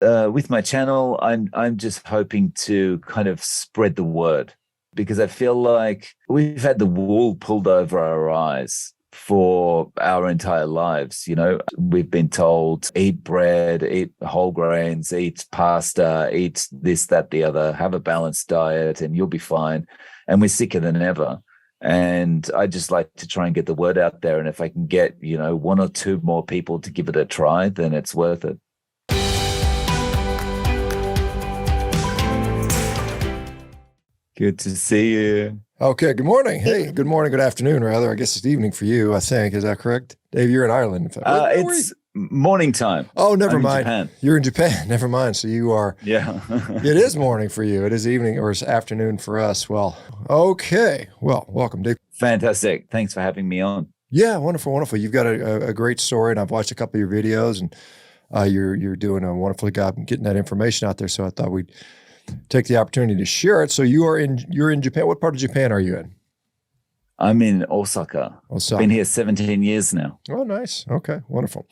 with my channel, I'm just hoping to kind of spread the word, because I feel like we've had the wool pulled over our eyes for our entire lives. We've been told, eat bread, eat whole grains, eat pasta, eat this, that, the other, have a balanced diet, and you'll be fine. And we're sicker than ever. And I just like to try and get the word out there. And if I can get, one or two more people to give it a try, then it's worth it. Good to see you. Okay, good morning. Hey, good morning, good afternoon, rather. I guess it's evening for you, I think. Is that correct? Dave, you're in Ireland. In fact. It's morning time. Oh, never mind. In Japan. You're in Japan. Never mind. So you are. Yeah. It is morning for you. It is evening or it's afternoon for us. Well, okay. Well, welcome, Dave. Fantastic. Thanks for having me on. Yeah, wonderful, wonderful. You've got a great story, and I've watched a couple of your videos, and you're doing a wonderful job getting that information out there. So I thought we'd take the opportunity to share it. So you're in Japan. What part of Japan are you in? I'm in Osaka. Been here 17 years now. Oh, nice. Okay, wonderful.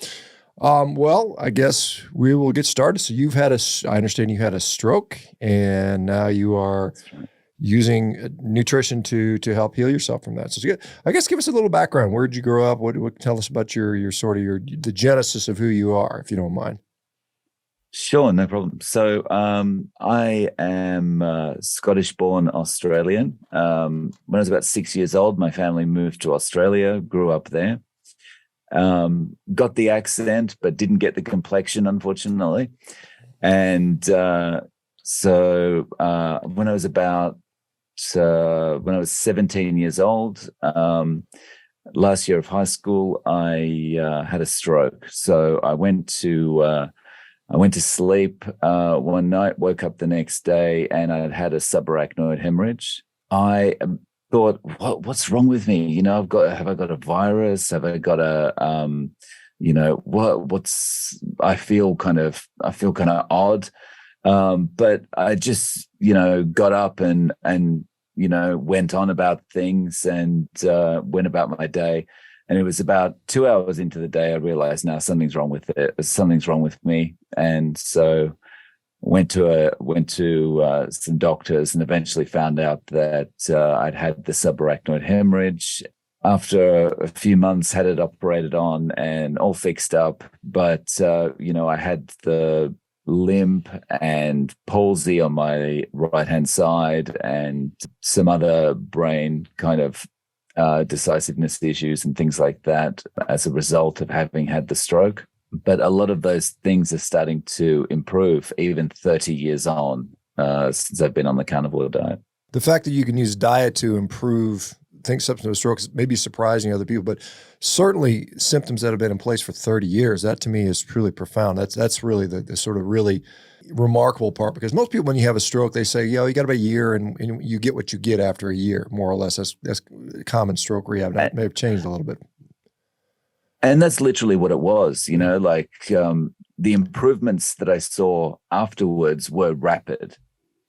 Well, I guess we will get started. So I understand you had a stroke, and now you are using nutrition to help heal yourself from that. So I guess give us a little background. Where did you grow up? What tell us about the genesis of who you are, if you don't mind. Sure, no problem. So I am Scottish-born Australian. When I was about 6 years old, my family moved to Australia, grew up there. Got the accent, but didn't get the complexion, unfortunately. And so when I was 17 years old, last year of high school, I had a stroke. So I went to sleep one night, woke up the next day, and I'd had a subarachnoid hemorrhage. I thought, what's wrong with me? Have I got a virus? Have I got I feel kind of odd. But I just, got up and went on about things and went about my day. And it was about 2 hours into the day, I realized now something's wrong with it. Something's wrong with me. And so went to some doctors and eventually found out that I'd had the subarachnoid hemorrhage. After a few months, had it operated on and all fixed up. But, I had the limp and palsy on my right-hand side and some other brain kind of decisiveness issues and things like that as a result of having had the stroke. But a lot of those things are starting to improve even 30 years on since I've been on the Carnivore Diet. The fact that you can use diet to improve symptoms of strokes may be surprising to other people, but certainly symptoms that have been in place for 30 years, that to me is truly profound. That's really the sort of really remarkable part, because most people, when you have a stroke, they say, you got about a year and you get what you get after a year, more or less. That's common stroke rehab. That may have changed a little bit. And that's literally what it was, the improvements that I saw afterwards were rapid.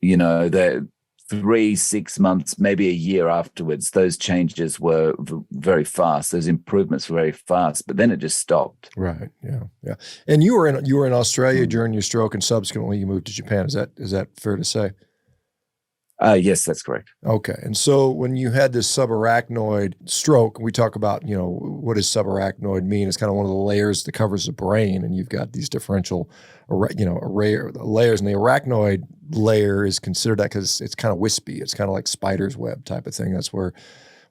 The 3-6 months, maybe a year afterwards, those changes were very fast. Those improvements were very fast, but then it just stopped. Right. Yeah. And you were in Australia during your stroke, and subsequently you moved to Japan. Is that fair to say? Yes, that's correct. Okay. And so when you had this subarachnoid stroke, we talk about, what does subarachnoid mean? It's kind of one of the layers that covers the brain, and you've got these differential, array layers, and the arachnoid layer is considered that because it's kind of wispy. It's kind of like spider's web type of thing. That's where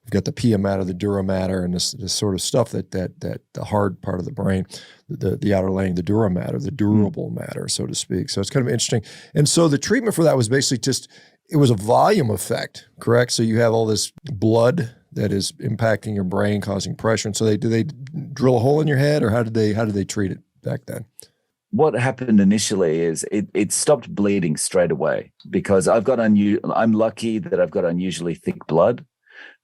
we've got the pia matter, the dura matter, and this sort of stuff that the hard part of the brain, the outer laying, the dura matter, the durable matter, so to speak. So it's kind of interesting. And so the treatment for that was basically it was a volume effect, correct? So you have all this blood that is impacting your brain, causing pressure. And so do they drill a hole in your head, or how did they treat it back then? What happened initially is it stopped bleeding straight away, because I'm lucky that I've got unusually thick blood.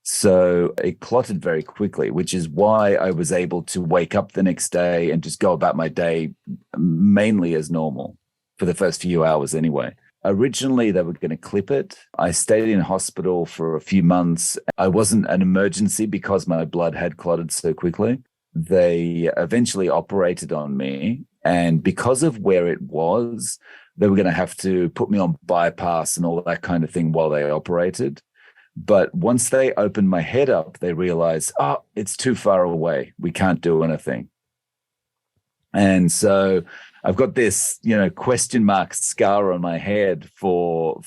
So it clotted very quickly, which is why I was able to wake up the next day and just go about my day mainly as normal for the first few hours anyway. Originally, they were going to clip it. I stayed in hospital for a few months. I wasn't an emergency because my blood had clotted so quickly. They eventually operated on me, And because of where it was, they were going to have to put me on bypass and all that kind of thing while they operated. But once they opened my head up, they realized, oh, it's too far away. We can't do anything. And so I've got this, question mark scar on my head for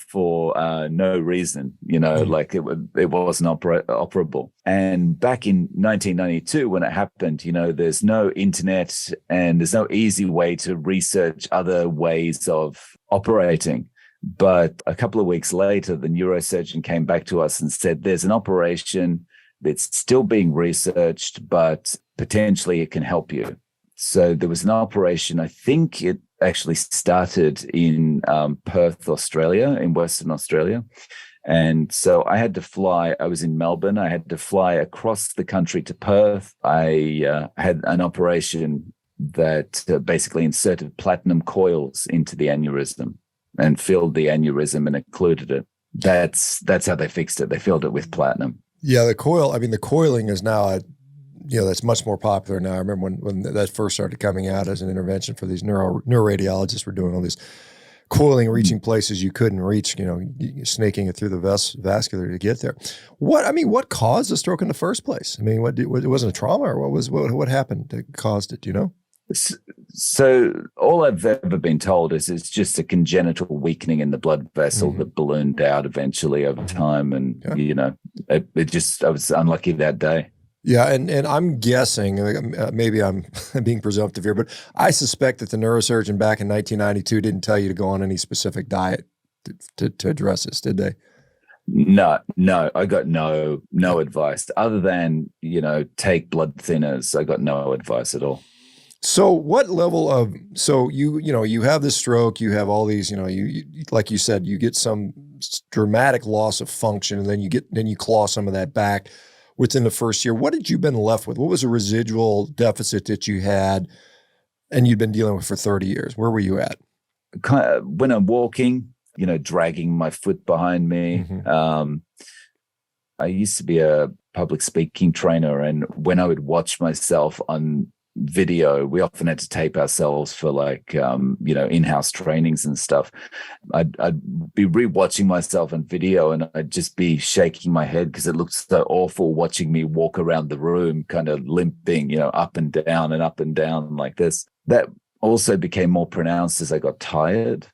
no reason, like it wasn't operable. And back in 1992, when it happened, there's no internet and there's no easy way to research other ways of operating. But a couple of weeks later, the neurosurgeon came back to us and said, there's an operation that's still being researched, but potentially it can help you. So there was an operation, I think it actually started in Perth, Australia, in Western Australia. And so I had to fly, I was in Melbourne, I had to fly across the country to Perth. I had an operation that basically inserted platinum coils into the aneurysm and filled the aneurysm and occluded it. That's how they fixed it. They filled it with platinum. Yeah, the coiling is now that's much more popular now. I remember when that first started coming out as an intervention for these neuroradiologists were doing all this coiling, reaching places you couldn't reach, snaking it through the vascular to get there. What caused the stroke in the first place? I mean, it wasn't a trauma, or what happened that caused it? Do you know? So all I've ever been told is it's just a congenital weakening in the blood vessel that ballooned out eventually over time. And, I was unlucky that day. Yeah, and I'm guessing, maybe I'm being presumptive here, but I suspect that the neurosurgeon back in 1992 didn't tell you to go on any specific diet to address this, did they? No, I got no advice other than, take blood thinners. I got no advice at all. So what level of, you have this stroke, you have all these, you like you said, you get some dramatic loss of function, and then you claw some of that back within the first year. What had you been left with? What was a residual deficit that you had and you'd been dealing with for 30 years? Where were you at? When I'm walking, dragging my foot behind me. I used to be a public speaking trainer, and when I would watch myself on video, we often had to tape ourselves for in-house trainings and stuff. I'd be rewatching myself on video, and I'd just be shaking my head because it looked so awful watching me walk around the room kind of limping, up and down like this. That also became more pronounced as I got tired.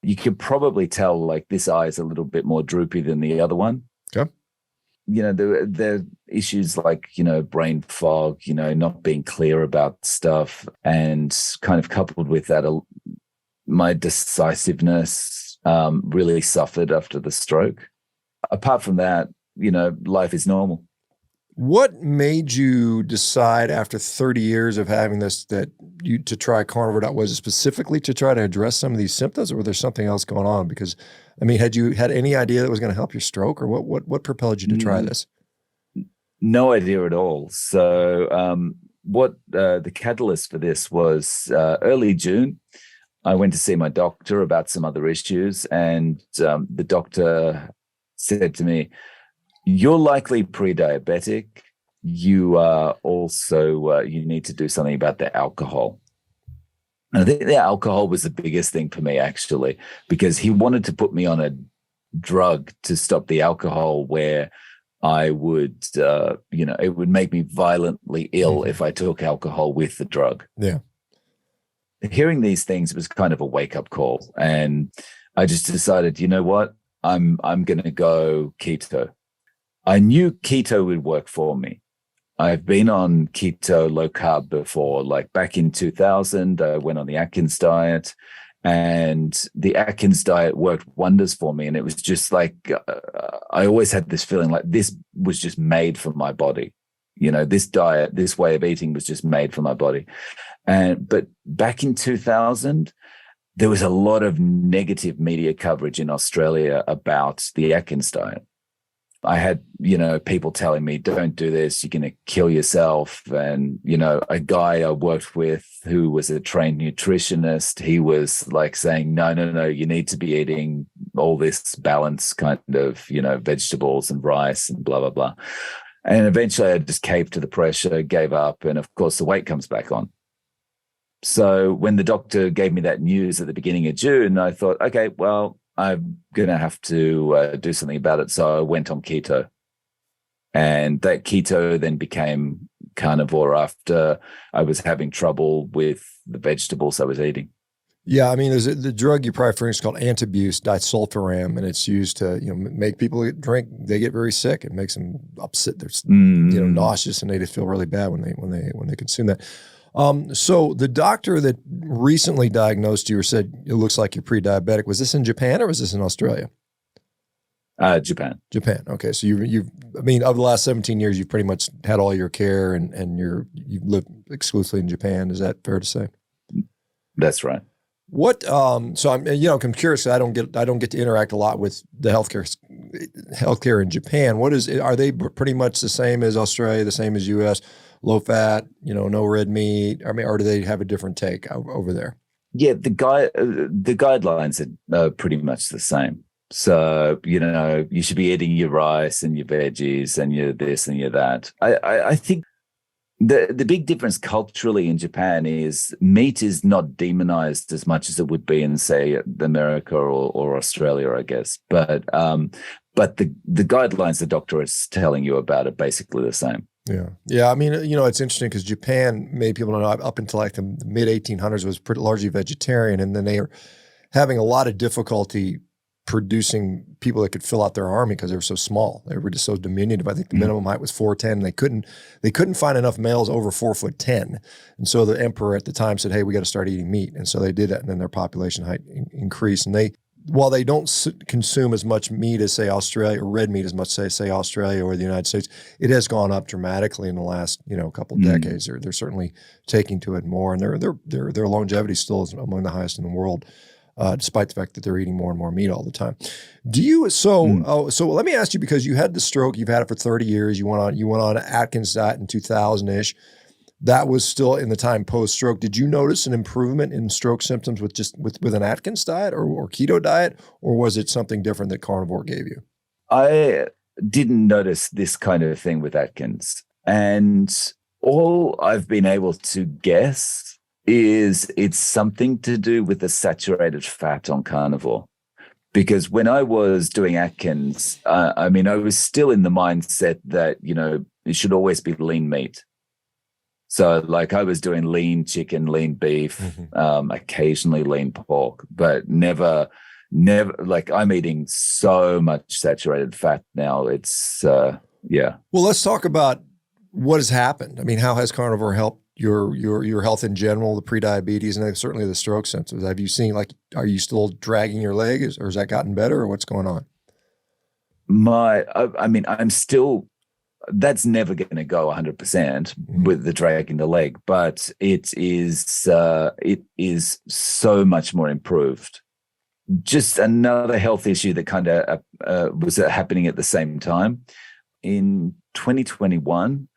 You could probably tell like this eye is a little bit more droopy than the other one. Okay. There are issues like, brain fog, not being clear about stuff, and kind of coupled with that, my decisiveness really suffered after the stroke. Apart from that, life is normal. What made you decide after 30 years of having this to try Carnivore Diet? Was it specifically to try to address some of these symptoms, or was there something else going on? Because, had you had any idea that was going to help your stroke, or what propelled you to try this? No idea at all. So what the catalyst for this was early June. I went to see my doctor about some other issues, and the doctor said to me, "You're likely pre-diabetic. You are also, you need to do something about the alcohol." And I think the alcohol was the biggest thing for me, actually, because he wanted to put me on a drug to stop the alcohol where I would, it would make me violently ill if I took alcohol with the drug. Yeah. Hearing these things was kind of a wake-up call. And I just decided, you know what? I'm going to go keto. I knew keto would work for me. I've been on keto low carb before, like back in 2000, I went on the Atkins diet, and the Atkins diet worked wonders for me. And it was just like, I always had this feeling like this was just made for my body. This diet, this way of eating was just made for my body. But back in 2000, there was a lot of negative media coverage in Australia about the Atkins diet. I had, people telling me, don't do this, you're going to kill yourself. And, a guy I worked with who was a trained nutritionist, he was like saying, no, you need to be eating all this balanced kind of, vegetables and rice and blah, blah, blah. And eventually I just caved to the pressure, gave up. And of course the weight comes back on. So when the doctor gave me that news at the beginning of June, I thought, okay, well, I'm going to have to do something about it. So I went on keto. And that keto then became carnivore after I was having trouble with the vegetables I was eating. Yeah, I mean, there's the drug you probably figured is called antabuse disulfiram, and it's used to make people drink. They get very sick. It makes them upset. They're nauseous, and they just feel really bad when they consume that. So the doctor that recently diagnosed you or said it looks like you're pre-diabetic, was this in Japan or was this in Australia? Japan. Japan. Okay, so you've I mean, over the last 17 years, you've pretty much had all your care, and you've lived exclusively in Japan. Is that fair to say? That's right. What? So I'm curious. I don't get to interact a lot with the healthcare in Japan. Are they pretty much the same as Australia, the same as U.S., low fat, no red meat? I mean, or do they have a different take over there? Yeah, the guidelines are pretty much the same. So, you should be eating your rice and your veggies and your this and your that. I think the big difference culturally in Japan is meat is not demonized as much as it would be in, say, America or Australia, I guess. But the guidelines the doctor is telling you about are basically the same. Yeah. Yeah. I mean, it's interesting because Japan, many people don't know, up until like the mid 1800s was largely vegetarian. And then they are having a lot of difficulty producing people that could fill out their army because they were so small. They were just so diminutive. I think the minimum height was 4'10". And they couldn't find enough males over 4'10". And so the emperor at the time said, hey, we got to start eating meat. And so they did that. And then their population height increased. And while they don't consume as much meat as, say, Australia, or red meat as much as, say, Australia or the United States, it has gone up dramatically in the last, couple of decades. They're certainly taking to it more, and their longevity still is among the highest in the world, despite the fact that they're eating more and more meat all the time. So let me ask you, because you had the stroke, you've had it for 30 years, you went on an Atkins diet in 2000-ish. That was still in the time post-stroke. Did you notice an improvement in stroke symptoms with an Atkins diet or keto diet, or was it something different that carnivore gave you? I didn't notice this kind of thing with Atkins. And all I've been able to guess is it's something to do with the saturated fat on carnivore. Because when I was doing Atkins, I was still in the mindset that, it should always be lean meat. So like I was doing lean chicken, lean beef, occasionally lean pork, but never, like I'm eating so much saturated fat now. It's, yeah. Well, let's talk about what has happened. I mean, how has carnivore helped your health in general, the pre-diabetes, and certainly the stroke symptoms? Have you seen, are you still dragging your leg, or has that gotten better, or what's going on? I'm still, that's never going to go 100% with the dragging the leg, but it is so much more improved. Just another health issue that kind of was happening at the same time. In 2021,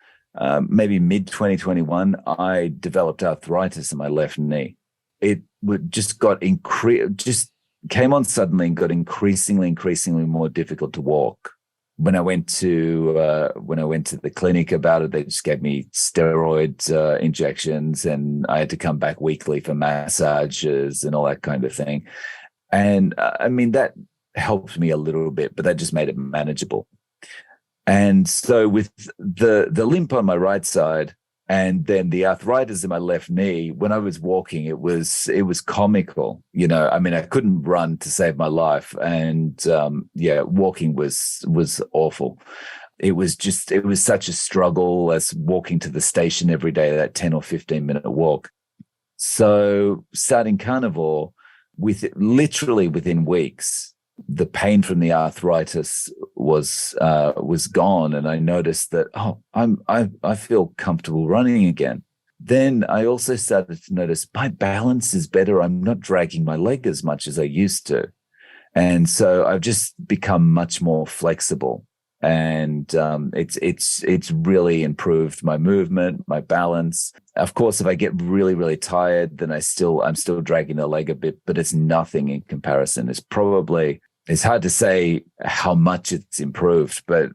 maybe mid 2021, I developed arthritis in my left knee. It just came on suddenly and got increasingly more difficult to walk. When I went to the clinic about it, they just gave me steroid injections, and I had to come back weekly for massages and all that kind of thing. And that helped me a little bit, but that just made it manageable. And so with the limp on my right side and then the arthritis in my left knee, when I was walking, it was comical. I couldn't run to save my life. And walking was awful. It was such a struggle as walking to the station every day, that 10 or 15 minute walk. So starting carnivore, literally within weeks, the pain from the arthritis was gone, and I noticed that I feel comfortable running again. Then I also started to notice my balance is better. I'm not dragging my leg as much as I used to, and so I've just become much more flexible. And it's really improved my movement, my balance. Of course, if I get really, really tired, then I'm still dragging the leg a bit, but it's nothing in comparison. It's hard to say how much it's improved, but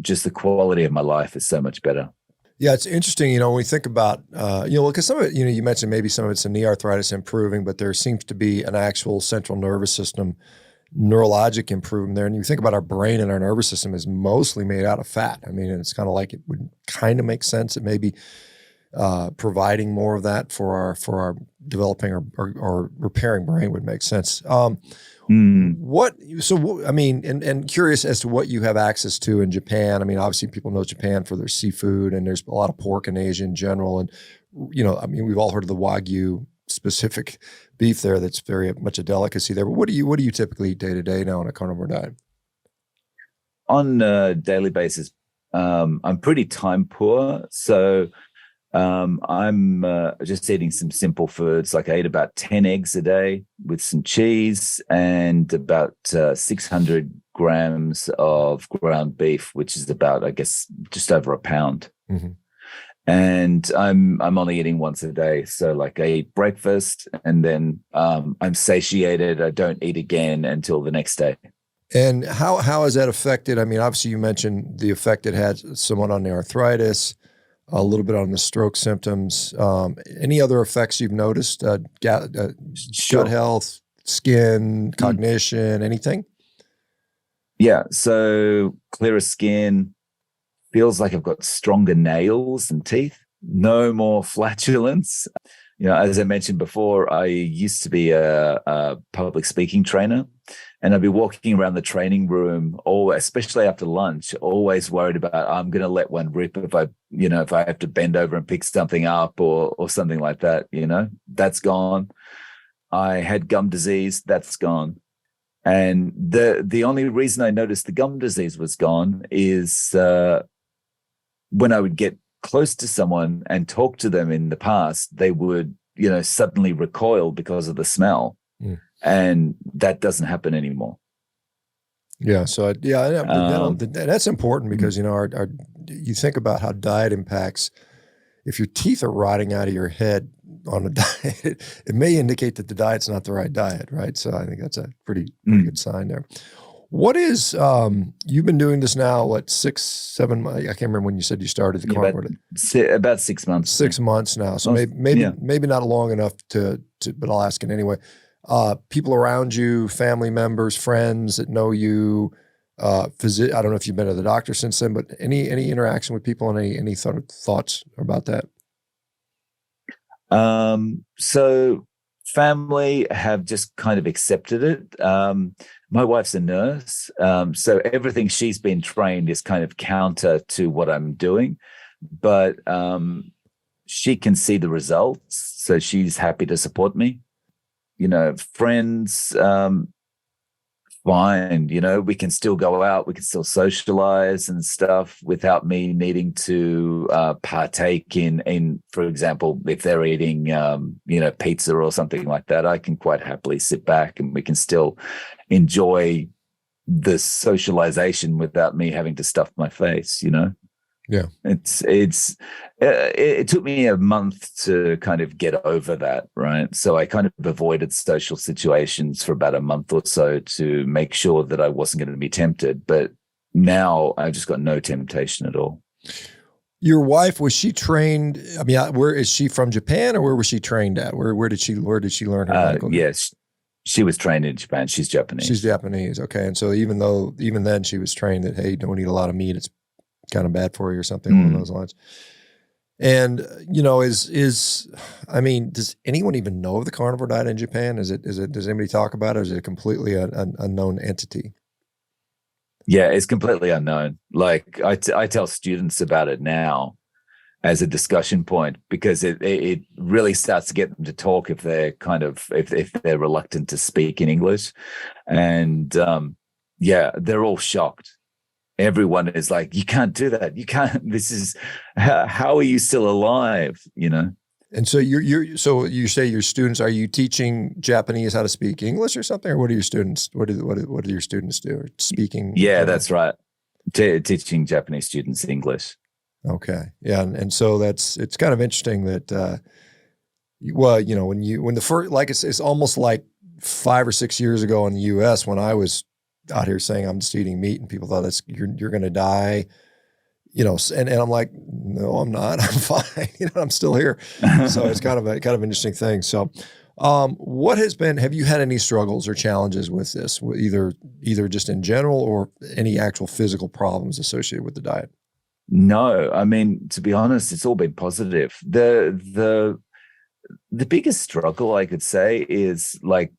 just the quality of my life is so much better. Yeah, it's interesting, when we think about, because some of it, you mentioned maybe some of it's the knee arthritis improving, but there seems to be an actual central nervous system neurologic improvement there. And you think about our brain and our nervous system is mostly made out of fat. I mean, and it's kind of like it would kind of make sense that maybe providing more of that for our developing or repairing brain would make sense. And curious as to what you have access to in Japan. I mean, obviously people know Japan for their seafood, and there's a lot of pork in Asia in general. And, we've all heard of the Wagyu specific beef there. That's very much a delicacy there. But what do you typically eat day to day now on a carnivore diet? On a daily basis, I'm pretty time poor. So I'm just eating some simple foods. Like I eat about 10 eggs a day with some cheese and about 600 grams of ground beef, which is about, I guess, just over a pound. Mm-hmm. And I'm only eating once a day. So like I eat breakfast and then I'm satiated. I don't eat again until the next day. And how has that affected? I mean, obviously you mentioned the effect it had somewhat on the arthritis, a little bit on the stroke symptoms. Any other effects you've noticed? Sure. Gut health, skin, cognition, anything? Yeah. So clearer skin, feels like I've got stronger nails and teeth, no more flatulence. As I mentioned before, I used to be a public speaking trainer, and I'd be walking around the training room, especially after lunch, always worried about I'm going to let one rip if I have to bend over and pick something up or something like that. That's gone. I had gum disease, that's gone. And the only reason I noticed the gum disease was gone is when I would get close to someone and talk to them in the past, they would, suddenly recoil because of the smell. And that doesn't happen anymore. Yeah. So that's important because, you think about how diet impacts. If your teeth are rotting out of your head on a diet, it may indicate that the diet's not the right diet. Right. So I think that's a pretty good sign there. What is, you've been doing this now, what, 6, 7 months? I can't remember when you said you started the carnivore. About 6 months. 6 months now. So maybe not long enough to, but I'll ask it anyway. People around you, family members, friends that know you, I don't know if you've been to the doctor since then, but any interaction with people and any thoughts about that? So family have just kind of accepted it. My wife's a nurse, so everything she's been trained is kind of counter to what I'm doing, but she can see the results, so she's happy to support me. Friends, fine. We can still go out, we can still socialize and stuff without me needing to partake in, for example, if they're eating, pizza or something like that, I can quite happily sit back and we can still enjoy the socialization without me having to stuff my face, Yeah. It took me a month to kind of get over that, right? So I kind of avoided social situations for about a month or so to make sure that I wasn't going to be tempted. But now I've just got no temptation at all. Your wife, was she trained? I mean, where is she from? Japan, or where was she trained at? Where did she learn her medical? Yes, she was trained in Japan. She's Japanese. She's Japanese. Okay. And so even then she was trained that, hey, don't eat a lot of meat. It's kind of bad for you or something along those lines. And, does anyone even know of the carnivore diet in Japan? Does anybody talk about it, or is it a completely unknown entity? Yeah, it's completely unknown. Like I tell students about it now as a discussion point, because it really starts to get them to talk if they're if they're reluctant to speak in English. And they're all shocked. Everyone is like, you can't do that. You can't, this is, how are you still alive? And so so you say your students, are you teaching Japanese how to speak English or something? Or what are your students, what do your students do? Speaking? Yeah, that's right. Teaching Japanese students English. Okay. Yeah. And so it's kind of interesting that, when the first, like it's almost like 5 or 6 years ago in the US when I was out here saying I'm just eating meat and people thought you're going to die. and I'm like, no, I'm not. I'm fine. I'm still here. So it's kind of an interesting thing. So, have you had any struggles or challenges with this, either just in general or any actual physical problems associated with the diet? No, I mean, to be honest, it's all been positive. The biggest struggle I could say is like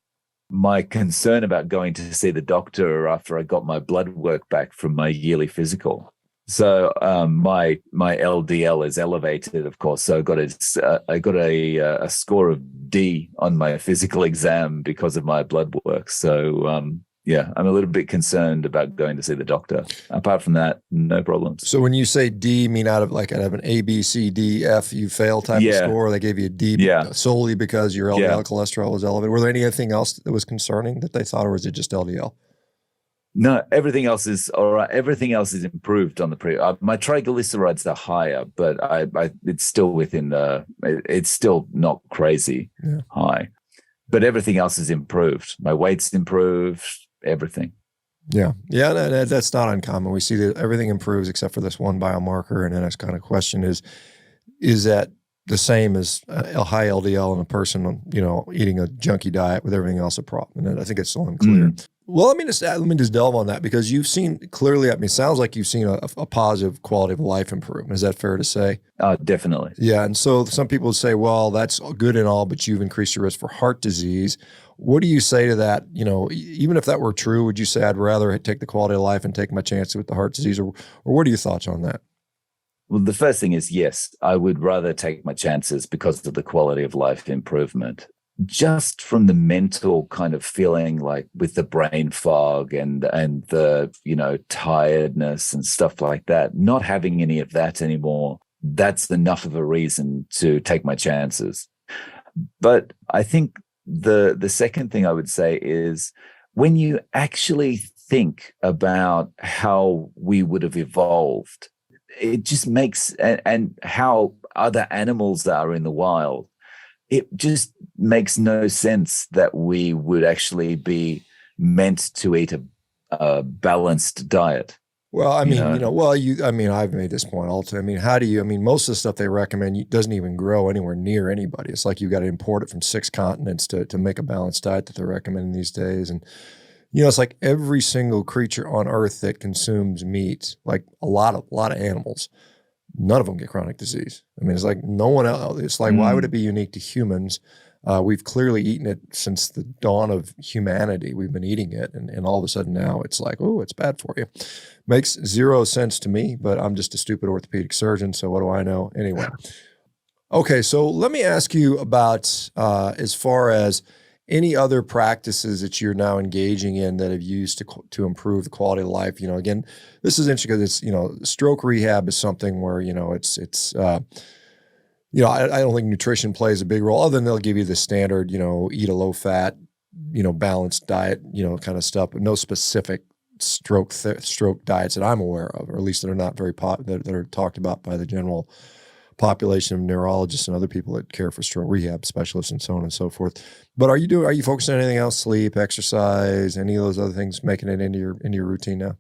my concern about going to see the doctor after I got my blood work back from my yearly physical. So my LDL is elevated, of course. So I got a score of D on my physical exam because of my blood work. So yeah, I'm a little bit concerned about going to see the doctor. Apart from that, no problems. So when you say D, you mean out of an A, B, C, D, F, you fail type of score, they gave you a D solely because your LDL cholesterol was elevated. Were there anything else that was concerning that they thought, or was it just LDL? No, everything else is all right. Everything else is improved on the my triglycerides are higher, but it's still within it's still not crazy high. But everything else is improved. My weight's improved. Everything. Yeah. That's not uncommon. We see that everything improves except for this one biomarker. And then that's kind of question is that the same as a high LDL in a person, eating a junky diet with everything else a problem? And I think it's still unclear. Well, let me just delve on that, because you've seen clearly, it sounds like you've seen a positive quality of life improvement. Is that fair to say? Definitely. Yeah. And so some people would say, well, that's good and all, but you've increased your risk for heart disease. What do you say to that? Even if that were true, would you say I'd rather take the quality of life and take my chances with the heart disease? Or what are your thoughts on that? Well, the first thing is, yes, I would rather take my chances because of the quality of life improvement. Just from the mental kind of feeling, like with the brain fog and the, tiredness and stuff like that, not having any of that anymore, that's enough of a reason to take my chances. But I think the second thing I would say is, when you actually think about how we would have evolved, it just makes, and how other animals are in the wild, it just makes no sense that we would actually be meant to eat a balanced diet. Well, I've made this point all the time. Most of the stuff they recommend doesn't even grow anywhere near anybody. It's like you've got to import it from 6 continents to make a balanced diet that they're recommending these days. And, it's like every single creature on earth that consumes meat, like a lot of animals, none of them get chronic disease. It's like no one else. It's like, why would it be unique to humans? We've clearly eaten it since the dawn of humanity. We've been eating it. And all of a sudden now it's like, oh, it's bad for you. Makes zero sense to me, but I'm just a stupid orthopedic surgeon. So what do I know? Anyway. Okay. So let me ask you about, as far as any other practices that you're now engaging in that have used to improve the quality of life. Again, this is interesting because it's, stroke rehab is something where, I don't think nutrition plays a big role, other than they'll give you the standard, eat a low fat, balanced diet, kind of stuff, but no specific stroke diets that I'm aware of, or at least that are not very that are talked about by the general population of neurologists and other people that care for stroke rehab specialists and so on and so forth. But are you focusing on anything else? Sleep, exercise, any of those other things making it into your routine now?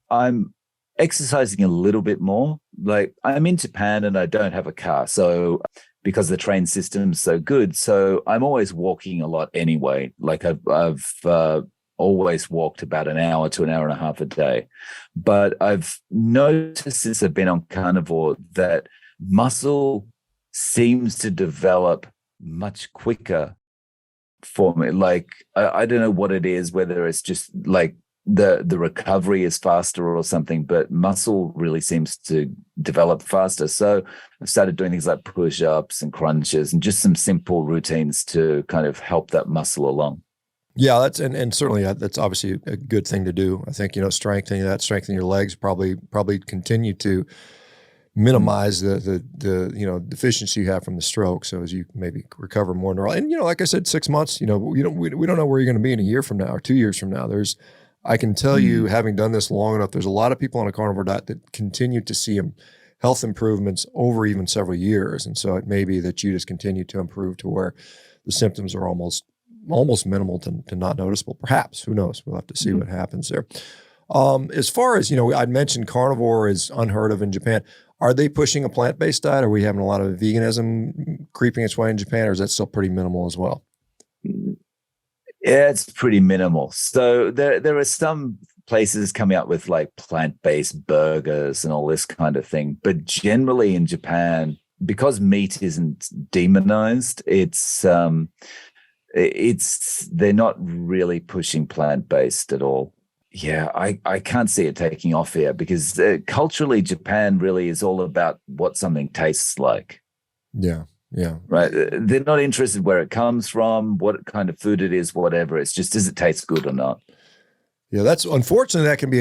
I'm exercising a little bit more. Like, I'm in Japan and I don't have a car, so because the train system's so good, so I'm always walking a lot anyway. Like I've always walked about an hour to an hour and a half a day. But I've noticed since I've been on carnivore that muscle seems to develop much quicker for me. Like, I don't know what it is, whether it's just like the recovery is faster or something, but muscle really seems to develop faster. So I've started doing things like push-ups and crunches and just some simple routines to kind of help that muscle along. Yeah, that's and certainly that's obviously a good thing to do. I think, strengthening your legs probably continue to minimize the deficiency you have from the stroke. So as you maybe recover more neural, and like I said, 6 months, we don't know where you're going to be in a year from now or 2 years from now. I can tell you, having done this long enough, there's a lot of people on a carnivore diet that continue to see health improvements over even several years. And so it may be that you just continue to improve to where the symptoms are almost minimal to not noticeable. Perhaps, who knows? We'll have to see what happens there. As far as, I'd mentioned carnivore is unheard of in Japan. Are they pushing a plant-based diet? Are we having a lot of veganism creeping its way in Japan, or is that still pretty minimal as well? Yeah, it's pretty minimal. So there are some places coming out with like plant-based burgers and all this kind of thing. But generally in Japan, because meat isn't demonized, they're not really pushing plant-based at all. Yeah, I can't see it taking off here because culturally, Japan really is all about what something tastes like. Yeah, yeah. Right. They're not interested where it comes from, what kind of food it is, whatever. It's just, does it taste good or not? Yeah, that's unfortunately that can be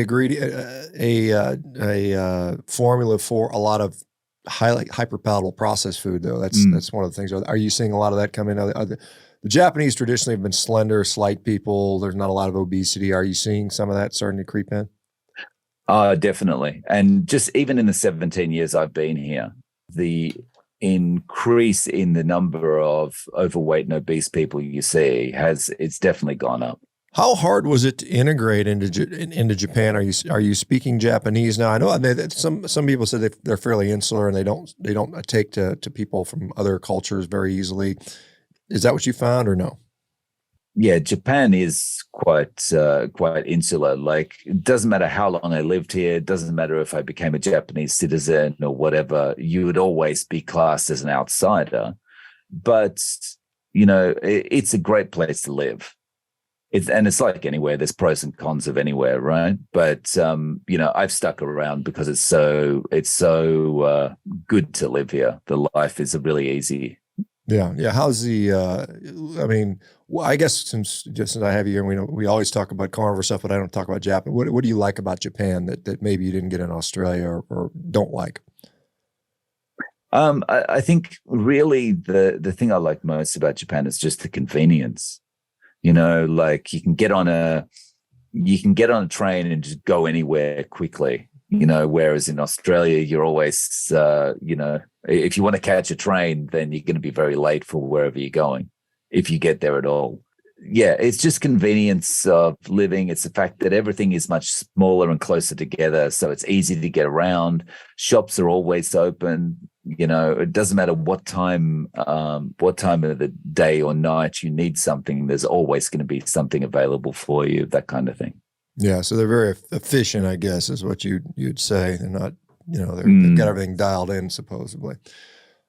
a formula for a lot of highly hyperpalatable processed food, though. That's one of the things. Are you seeing a lot of that come in? The Japanese traditionally have been slender, slight people. There's not a lot of obesity. Are you seeing some of that starting to creep in? Definitely. And just even in the 17 years I've been here, the increase in the number of overweight and obese people you see it's definitely gone up. How hard was it to integrate into Japan? Are you speaking Japanese now? I know some people said they're fairly insular and they don't take to people from other cultures very easily. Is that what you found or no? Yeah, Japan is quite insular. Like, it doesn't matter how long I lived here. It doesn't matter if I became a Japanese citizen or whatever. You would always be classed as an outsider. But, it's a great place to live. It's like anywhere. There's pros and cons of anywhere, right? But, I've stuck around because it's so good to live here. The life is really easy. Yeah. Yeah. How's I guess since I have you here, we always talk about carnivore stuff, but I don't talk about Japan. What do you like about Japan that maybe you didn't get in Australia or don't like? I think really the thing I like most about Japan is just the convenience. Like you can get on a train and just go anywhere quickly. Whereas in Australia, you're always, if you want to catch a train, then you're going to be very late for wherever you're going, if you get there at all. Yeah, it's just convenience of living. It's the fact that everything is much smaller and closer together, so it's easy to get around. Shops are always open. It doesn't matter what time of the day or night you need something. There's always going to be something available for you, that kind of thing. Yeah, so they're very efficient, I guess, is what you'd say. They're not, they've got everything dialed in, supposedly.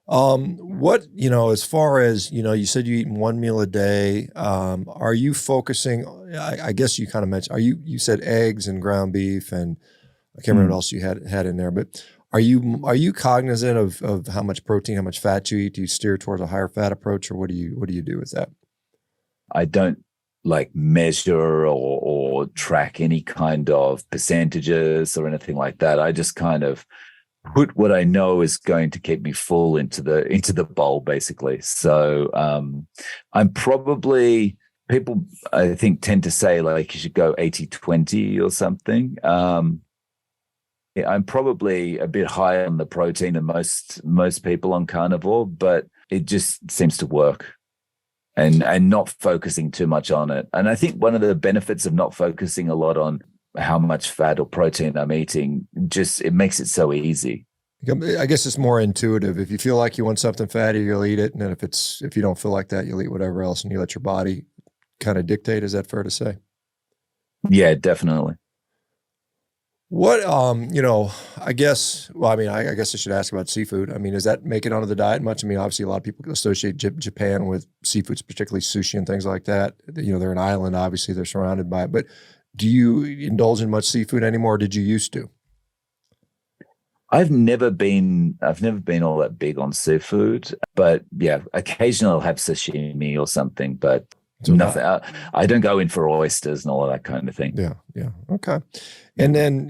As far as, you said you eat one meal a day. Are you focusing, I guess you kind of mentioned, you said eggs and ground beef, and I can't remember what else you had in there, but are you cognizant of how much protein, how much fat you eat? Do you steer towards a higher fat approach, or what do you do with that? I don't measure or track any kind of percentages or anything like that. I just kind of put what I know is going to keep me full into the bowl, basically. So I'm probably, people I think tend to say like you should go 80-20 or something. I'm probably a bit higher on the protein than most people on carnivore, but it just seems to work. And not focusing too much on it. And I think one of the benefits of not focusing a lot on how much fat or protein I'm eating, it makes it so easy. I guess it's more intuitive. If you feel like you want something fatty, you'll eat it. And then if you don't feel like that, you'll eat whatever else, and you let your body kind of dictate. Is that fair to say? Yeah, definitely. What, I guess I should ask about seafood. Does that make it onto the diet much? Obviously a lot of people associate Japan with seafoods, particularly sushi and things like that. They're an island, obviously they're surrounded by it, but do you indulge in much seafood anymore? Or did you used to? I've never been all that big on seafood, but yeah, occasionally I'll have sashimi or something, but nothing. I don't go in for oysters and all of that kind of thing. Yeah. Yeah. Okay. And then,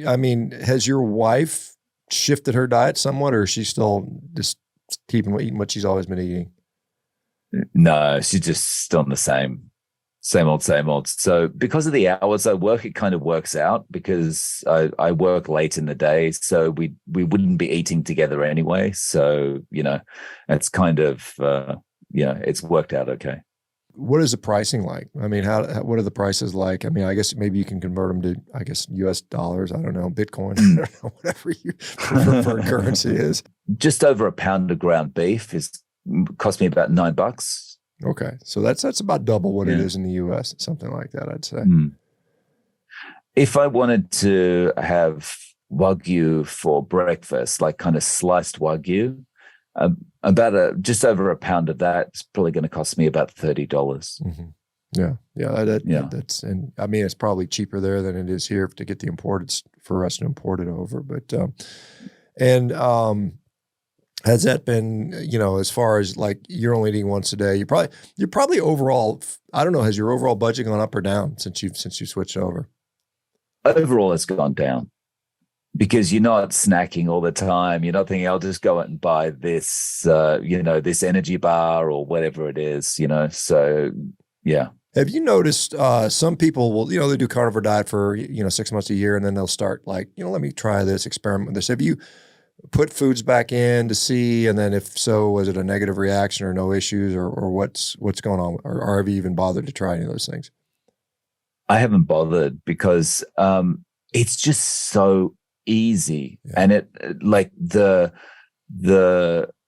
has your wife shifted her diet somewhat, or is she still just eating what she's always been eating? No, she's just on the same old. So because of the hours I work, it kind of works out because I work late in the day. So we wouldn't be eating together anyway. So, it's kind of, it's worked out okay. What is the pricing like? I mean, what are the prices like? I mean, I guess maybe you can convert them to, I guess, US dollars. I don't know, Bitcoin, I don't know, whatever your preferred currency is. Just over a pound of ground beef cost me about $9. Okay. So that's about double what it is in the US, something like that, I'd say. If I wanted to have Wagyu for breakfast, like kind of sliced Wagyu, just over a pound of that is probably going to cost me about $30. That's, and I mean, it's probably cheaper there than it is here to get the imported, for us to import it over. But has that been, as far as like you're only eating once a day, you're probably overall, I don't know, has your overall budget gone up or down since you switched over? Overall, it's gone down. Because you're not snacking all the time. You're not thinking, I'll just go out and buy this, this energy bar or whatever it is, So, yeah. Have you noticed some people will, they do Carnivore Diet for, 6 months a year, and then they'll start like, let me try this, experiment with this. Have you put foods back in to see, and then if so, was it a negative reaction or no issues, or what's going on? Or have you even bothered to try any of those things? I haven't bothered because it's just so easy. And it like the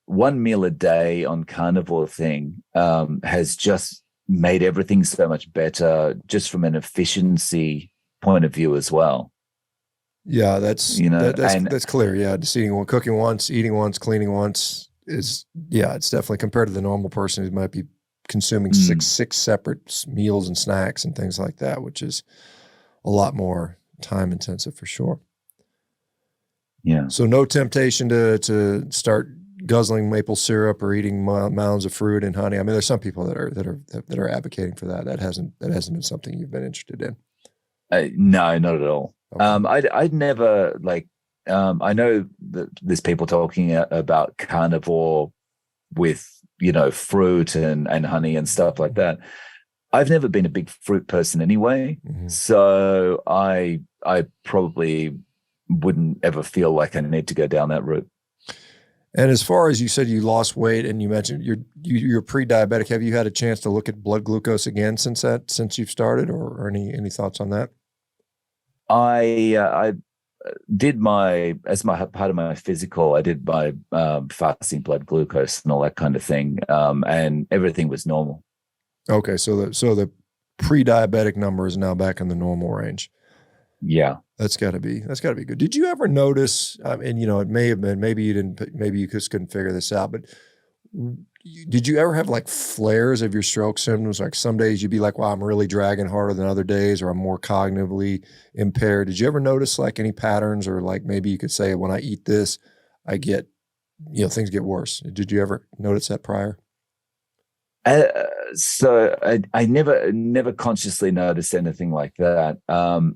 one meal a day on carnivore thing has just made everything so much better just from an efficiency point of view as well. Yeah, that's clear. Yeah, just cooking once, eating once, cleaning once it's definitely, compared to the normal person who might be consuming six separate meals and snacks and things like that, which is a lot more time intensive for sure. Yeah. So no temptation to start guzzling maple syrup or eating mounds of fruit and honey. I mean, there's some people that are advocating for that. That hasn't been something you've been interested in. No, not at all. Okay. I'd never I know that there's people talking about carnivore with fruit and honey and stuff like that. I've never been a big fruit person anyway, so I probably wouldn't ever feel like I need to go down that route. And as far as you said, you lost weight and you mentioned you're pre-diabetic. Have you had a chance to look at blood glucose again since you've started, or any thoughts on that? I did as part of my physical, I did my fasting blood glucose and all that kind of thing, and everything was normal. Okay, so the pre-diabetic number is now back in the normal range. Yeah. That's got to be good. Did you ever notice, and it may have been, maybe you just couldn't figure this out, but did you ever have like flares of your stroke symptoms? Like some days you'd be like, wow, I'm really dragging harder than other days, or I'm more cognitively impaired. Did you ever notice like any patterns, or like maybe you could say, when I eat this, I get, things get worse? Did you ever notice that prior? So I never consciously noticed anything like that.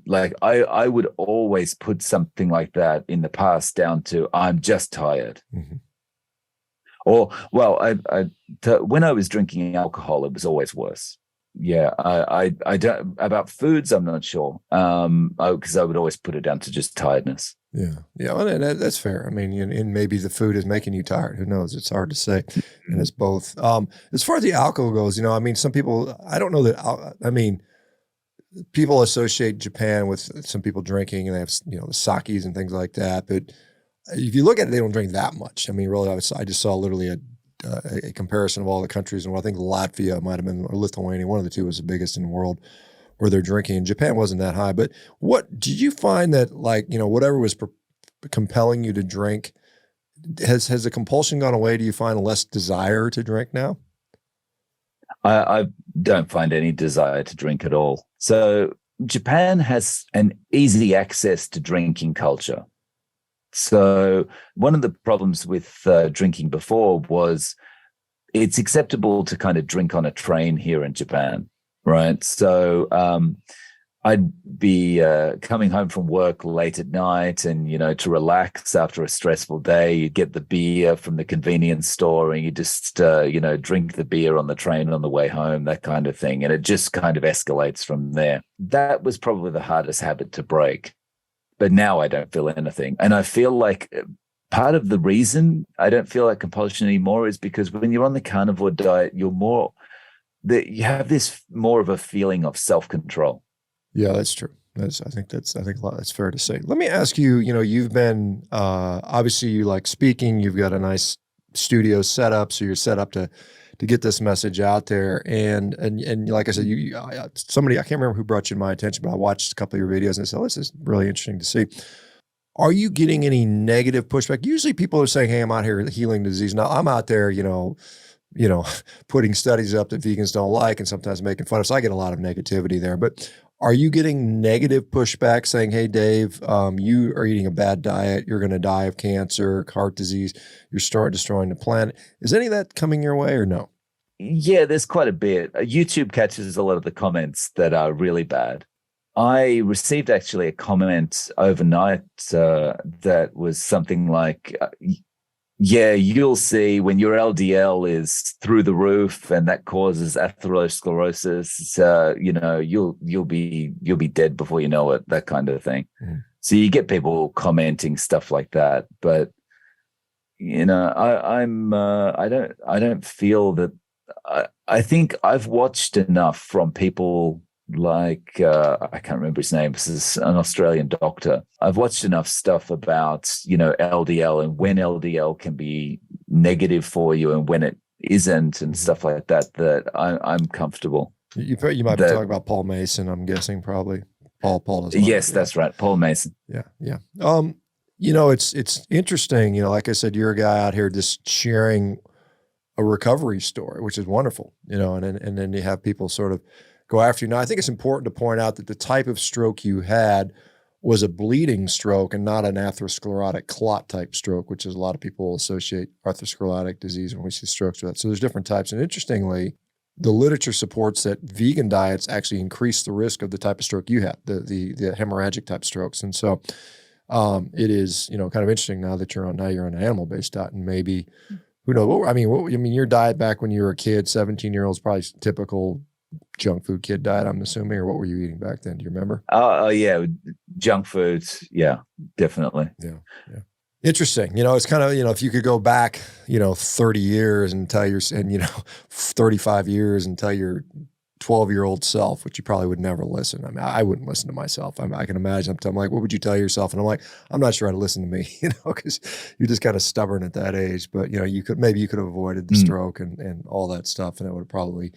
Like I would always put something like that in the past down to I'm just tired. Or, well, when I was drinking alcohol, it was always worse. Yeah, I don't, about foods, I'm not sure, because I would always put it down to just tiredness. Yeah, well, that's fair. I mean, and maybe the food is making you tired. Who knows? It's hard to say, and it's both. As far as the alcohol goes, I mean, some people, I don't know that. I mean, people associate Japan with some people drinking, and they have the sakis and things like that. But if you look at it, they don't drink that much. I mean, really, I just saw literally a comparison of all the countries, and I think Latvia might have been, or Lithuania, one of the two was the biggest in the world where they're drinking. Japan wasn't that high. But what did you find that, like, whatever was compelling you to drink, has the compulsion gone away? Do you find less desire to drink now? I don't find any desire to drink at all. So Japan has an easy access to drinking culture. So one of the problems with drinking before was it's acceptable to kind of drink on a train here in Japan, right? So I'd be coming home from work late at night and, to relax after a stressful day, you get the beer from the convenience store and you just, drink the beer on the train on the way home, that kind of thing. And it just kind of escalates from there. That was probably the hardest habit to break. But now I don't feel anything. And I feel like part of the reason I don't feel like compulsion anymore is because when you're on the carnivore diet, you're more that you have this more of a feeling of self-control. Yeah, that's true. I think that's fair to say. Let me ask you, you've been, obviously you like speaking, you've got a nice studio set up. So you're set up to get this message out there. And like I said, somebody, I can't remember who brought you to my attention, but I watched a couple of your videos and I said, oh, this is really interesting to see. Are you getting any negative pushback? Usually people are saying, hey, I'm out here healing disease. Now I'm out there, putting studies up that vegans don't like and sometimes making fun of. So I get a lot of negativity there, but are you getting negative pushback saying, hey, Dave, you are eating a bad diet. You're going to die of cancer, heart disease. You're destroying the planet. Is any of that coming your way or no? Yeah, there's quite a bit. YouTube catches a lot of the comments that are really bad. I received actually a comment overnight that was something like, yeah, you'll see when your LDL is through the roof and that causes atherosclerosis, you'll be dead before you know it, that kind of thing. Mm. So you get people commenting stuff like that, but I don't feel that. I think I've watched enough from people like I can't remember his name. This is an Australian doctor. I've watched enough stuff about LDL and when LDL can be negative for you and when it isn't and stuff like that. That I'm comfortable. You might be talking about Paul Mason. I'm guessing probably Paul. Yes, that's right, Paul Mason. Yeah. It's interesting. Like I said, you're a guy out here just sharing a recovery story, which is wonderful. And then you have people sort of go after you. Now, I think it's important to point out that the type of stroke you had was a bleeding stroke and not an atherosclerotic clot type stroke, which is a lot of people associate atherosclerotic disease when we see strokes with that. So there's different types. And interestingly, the literature supports that vegan diets actually increase the risk of the type of stroke you had, the hemorrhagic type strokes. And so it is, kind of interesting now that you're on an animal-based diet and maybe, who knows? Your diet back when you were a kid, 17-year-olds, probably typical junk food kid diet, I'm assuming, or what were you eating back then? Do you remember? Yeah, junk foods. Yeah, definitely. Yeah. Interesting. It's kind of, if you could go back, 30 years and 35 years and tell your 12-year-old self, which you probably would never listen. I mean, I wouldn't listen to myself. I can imagine. I'm like, what would you tell yourself? And I'm like, I'm not sure how to listen to me, because you're just kind of stubborn at that age. But, you could have avoided the stroke and all that stuff. And it would have probably,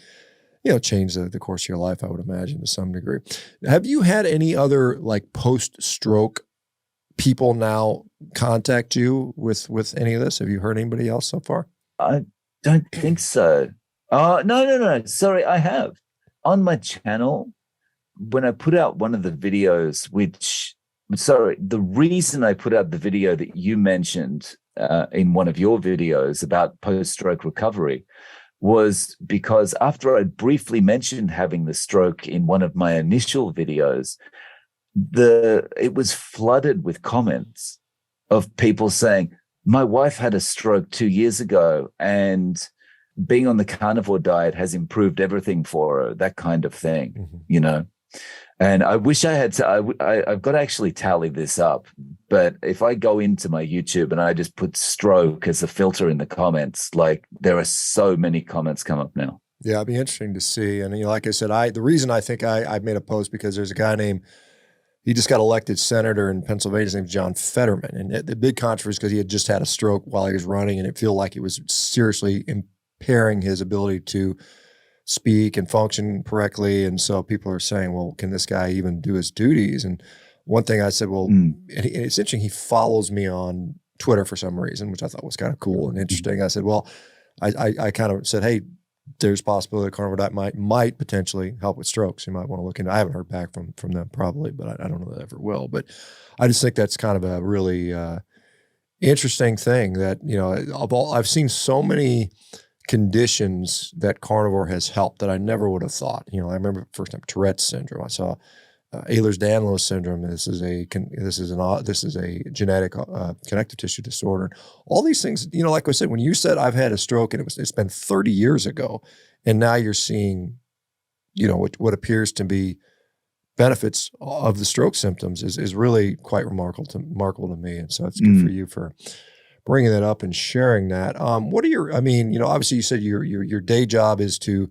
change the course of your life, I would imagine, to some degree. Have you had any other like post-stroke people now contact you with any of this? Have you heard anybody else so far? I don't think so. No. Sorry, I have. On my channel, when I put out one of the videos, the reason I put out the video that you mentioned in one of your videos about post-stroke recovery was because after I briefly mentioned having the stroke in one of my initial videos, it was flooded with comments of people saying, my wife had a stroke 2 years ago and being on the carnivore diet has improved everything for her, that kind of thing, And I wish I had I've got to actually tally this up. But if I go into my YouTube and I just put stroke as a filter in the comments, like there are so many comments come up now. Yeah, it'd be interesting to see. And like I said, the reason I think I made a post because there's a guy he just got elected senator in Pennsylvania. His name's John Fetterman. And the big controversy is because he had just had a stroke while he was running and it felt like it was seriously impairing his ability to speak and function correctly. And so people are saying, well, can this guy even do his duties? And one thing I said, well, and it's interesting, he follows me on Twitter for some reason, which I thought was kind of cool and interesting. I said, well, I kind of said, hey, there's possibility that Carnivore Diet might potentially help with strokes. You might want to look into. I haven't heard back from them probably, but I don't know that I ever will. But I just think that's kind of a really interesting thing that, I've seen so many conditions that carnivore has helped that I never would have thought. I remember first time Tourette's syndrome. I saw Ehlers-Danlos syndrome. This is a genetic connective tissue disorder. All these things, like I said, when you said I've had a stroke and it's been 30 years ago, and now you're seeing, what appears to be benefits of the stroke symptoms is really quite remarkable to me. And so it's good for you for bringing that up and sharing that. What are your, obviously you said your day job is to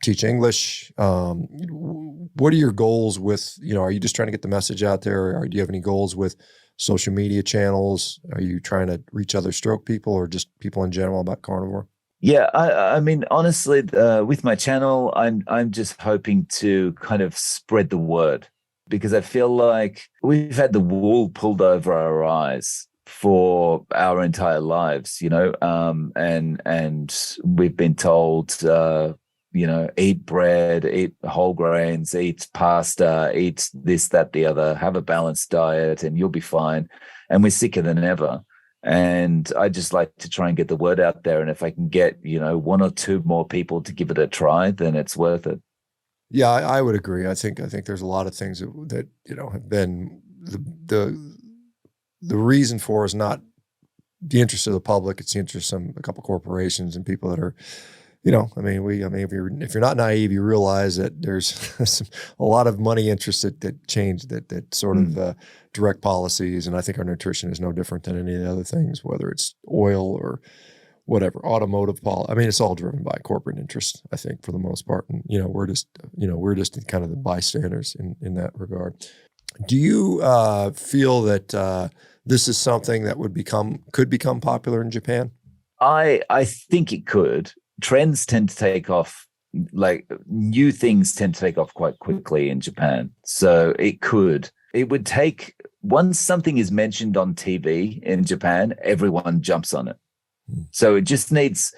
teach English. What are your goals with, are you just trying to get the message out there, or do you have any goals with social media channels? Are you trying to reach other stroke people or just people in general about carnivore? Yeah, I mean, honestly, with my channel, I'm just hoping to kind of spread the word, because I feel like we've had the wool pulled over our eyes for our entire lives, and we've been told, eat bread, eat whole grains, eat pasta, eat this, that, the other, have a balanced diet, and you'll be fine. And we're sicker than ever. And I just like to try and get the word out there. And if I can get, one or two more people to give it a try, then it's worth it. Yeah, I would agree. I think there's a lot of things that have been the reason for is not the interest of the public. It's the interest of a couple corporations and people that are, if you're not naive, you realize that there's a lot of money interest that change that sort of direct policies. And I think our nutrition is no different than any of the other things, whether it's oil or whatever, automotive policy. I mean, it's all driven by corporate interest, I think, for the most part. And, we're just kind of the bystanders in that regard. Do you feel that this is something that could become popular in Japan? I think it could. Trends tend to take off, like new things tend to take off quite quickly in Japan. So it would take, once something is mentioned on TV in Japan, everyone jumps on it. So it just needs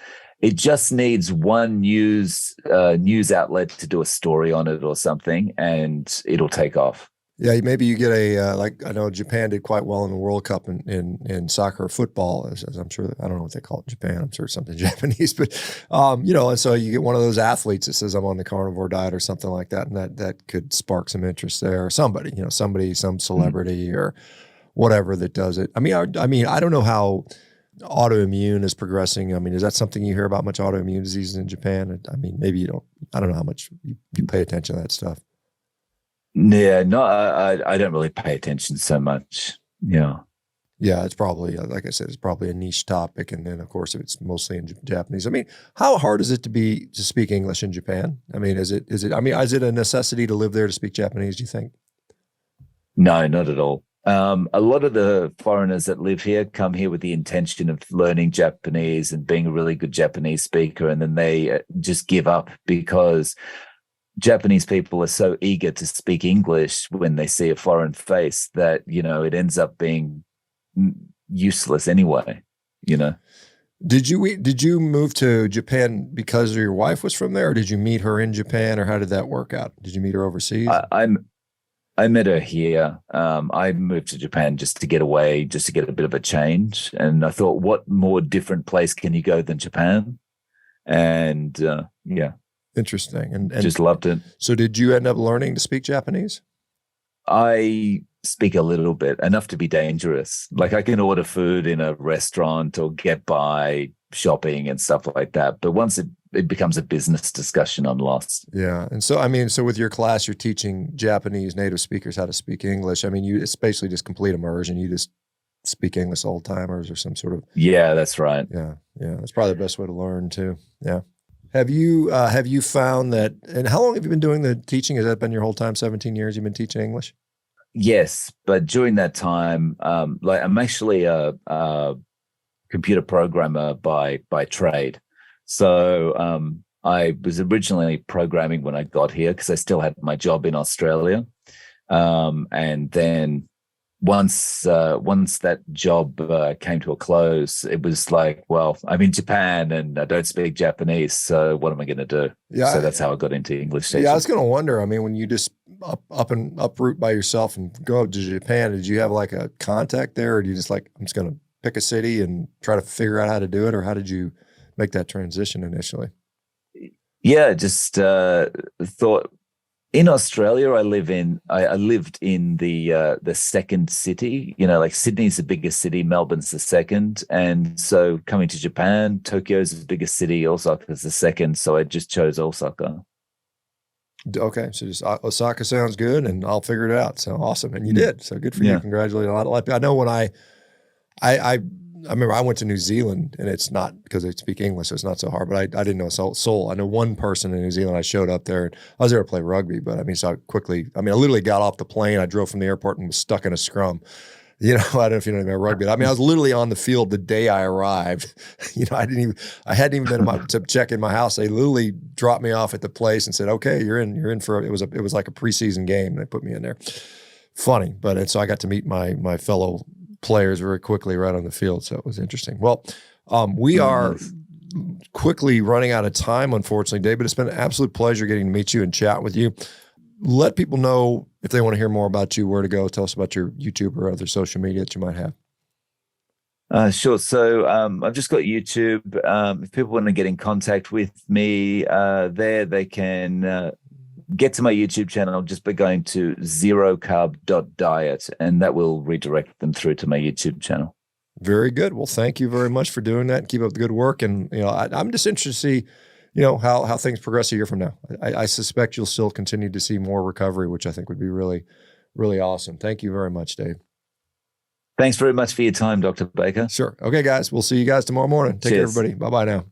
one news outlet to do a story on it or something, and it'll take off. Yeah, maybe you get I know Japan did quite well in the World Cup in soccer or football, as I'm sure, I don't know what they call it in Japan. I'm sure it's something Japanese, but, and so you get one of those athletes that says, I'm on the carnivore diet or something like that, and that could spark some interest there. Or somebody, some celebrity or whatever that does it. I mean, I don't know how autoimmune is progressing. I mean, is that something you hear about, much autoimmune diseases in Japan? I mean, maybe you don't, I don't know how much you pay attention to that stuff. Yeah, no, I don't really pay attention so much. Yeah. Yeah, it's probably, like I said, it's probably a niche topic. And then, of course, if it's mostly in Japanese. I mean, how hard is it to speak English in Japan? I mean, is it a necessity to live there to speak Japanese, do you think? No, not at all. A lot of the foreigners that live here come here with the intention of learning Japanese and being a really good Japanese speaker, and then they just give up because Japanese people are so eager to speak English when they see a foreign face that, it ends up being useless anyway, Did you move to Japan because your wife was from there, or did you meet her in Japan, or how did that work out? Did you meet her overseas? I met her here. I moved to Japan just to get away, just to get a bit of a change. And I thought, what more different place can you go than Japan? And yeah. Interesting. And just loved it. So did you end up learning to speak Japanese? I speak a little bit, enough to be dangerous. Like I can order food in a restaurant or get by shopping and stuff like that. But once it becomes a business discussion, I'm lost. Yeah. And so, so with your class, you're teaching Japanese native speakers how to speak English. I mean, it's basically just complete immersion. You just speak English old timers or some sort of. Yeah, that's right. Yeah. Yeah. That's probably the best way to learn too. Yeah. Have you found that, and how long have you been doing the teaching? Has that been your whole time, 17 years you've been teaching English? Yes. But during that time, I'm actually a computer programmer by trade. So I was originally programming when I got here because I still had my job in Australia. And then once that job came to a close, it was like, well, I'm in Japan and I don't speak Japanese, so what am I going to do? Yeah, so that's how I got into English teaching. Yeah, I was going to wonder. I mean, when you just uproot by yourself and go to Japan, did you have like a contact there, or do you just like, I'm just going to pick a city and try to figure out how to do it, or how did you make that transition initially? Yeah, just thought. In Australia, I lived in the second city. Like Sydney's the biggest city, Melbourne's the second, and so coming to Japan, Tokyo's the biggest city, Osaka's the second. So I just chose Osaka. Okay, so just Osaka sounds good, and I'll figure it out. So awesome, and you did. So good for you. Congratulations. I know when I I remember I went to New Zealand, and it's not because they speak English, so it's not so hard. But I didn't know a soul. I know one person in New Zealand. I showed up there, and I was there to play rugby. But I mean, so I literally got off the plane. I drove from the airport and was stuck in a scrum. I don't know if you know anything about rugby. I mean, I was literally on the field the day I arrived. I hadn't even been to check in my house. They literally dropped me off at the place and said, "Okay, you're in for it." It was like a preseason game. They put me in there. Funny, and so I got to meet my fellow players very quickly right on the field. So it was interesting. Well, we are quickly running out of time, unfortunately, Dave, but it's been an absolute pleasure getting to meet you and chat with you. Let people know if they want to hear more about you, where to go. Tell us about your YouTube or other social media that you might have. Sure. So I've just got YouTube. If people want to get in contact with me they can get to my YouTube channel just by going to zerocarb.diet, and that will redirect them through to my YouTube channel. Very good. Well, thank you very much for doing that. Keep up the good work. And, I'm just interested to see, how things progress a year from now. I suspect you'll still continue to see more recovery, which I think would be really, really awesome. Thank you very much, Dave. Thanks very much for your time, Dr. Baker. Sure. Okay, guys. We'll see you guys tomorrow morning. Take care, Cheers. everybody. Bye-bye now.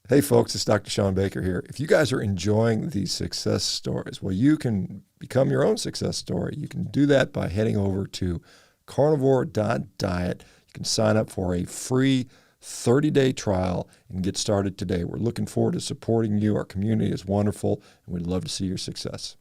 Hey, folks. It's Dr. ShawnBaker here. If you guys are enjoying these success stories, well, you can become your own success story. You can do that by heading over to Carnivore.diet. You can sign up for a free 30-day trial and get started today. We're looking forward to supporting you. Our community is wonderful, and we'd love to see your success.